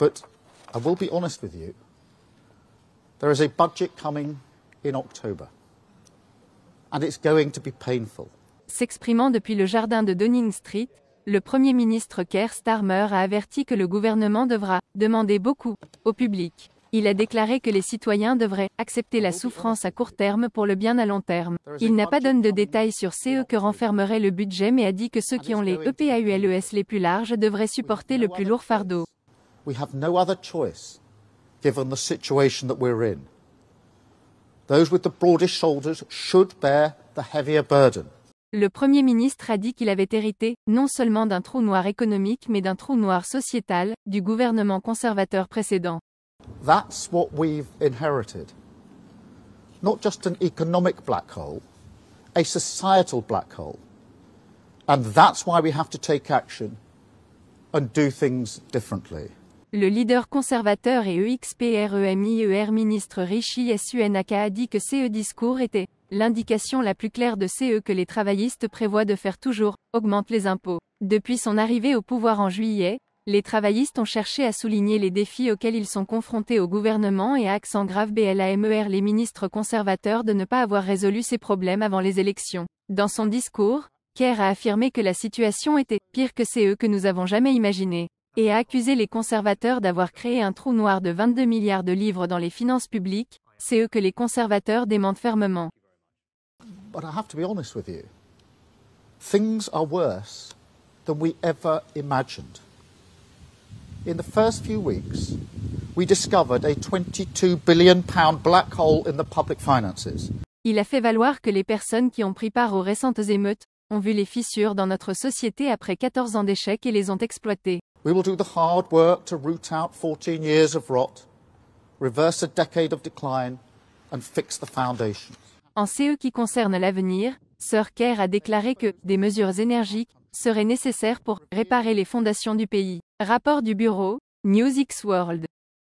But I will be honest with you, there is a budget coming in October, and it's going to be painful. S'exprimant depuis le jardin de Downing Street, le Premier ministre Keir Starmer a averti que le gouvernement devra « demander beaucoup » au public. Il a déclaré que les citoyens devraient « accepter la souffrance à court terme pour le bien à long terme ». Il n'a pas donné de détails sur ce que renfermerait le budget mais a dit que ceux qui ont les EPAULES les plus larges devraient supporter le plus lourd fardeau. We have no other choice, given the situation that we're in. Those with the broadest shoulders should bear the heavier burden. Le Premier ministre a dit qu'il avait hérité, non seulement d'un trou noir économique mais d'un trou noir sociétal, du gouvernement conservateur précédent. That's what we've inherited. Not just an economic black hole, a societal black hole. And that's why we have to take action and do things differently. Le leader conservateur et EXPREMIER ministre Rishi Sunak a dit que ce discours était l'indication la plus claire de ce que les travaillistes prévoient de faire toujours, augmente les impôts. Depuis son arrivée au pouvoir en juillet, les travaillistes ont cherché à souligner les défis auxquels ils sont confrontés au gouvernement et à accent grave blamer les ministres conservateurs de ne pas avoir résolu ces problèmes avant les élections. Dans son discours, Keir a affirmé que la situation était pire que ce que nous avons jamais imaginé, et a accusé les conservateurs d'avoir créé un trou noir de 22 milliards de livres dans les finances publiques, ce que les conservateurs démentent fermement. But I have to be honest with you. Things are worse than we ever imagined. In the first few weeks, we discovered a £22 billion black hole in the public finances. Il a fait valoir que les personnes qui ont pris part aux récentes émeutes ont vu les fissures dans notre société après 14 ans d'échecs et les ont exploitées. We will do the hard work to root out 14 years of rot, reverse a decade of decline, and fix the foundations. En ce qui concerne l'avenir, Sir Keir a déclaré que des mesures énergiques seraient nécessaires pour réparer les fondations du pays. Rapport du bureau, NewsX World.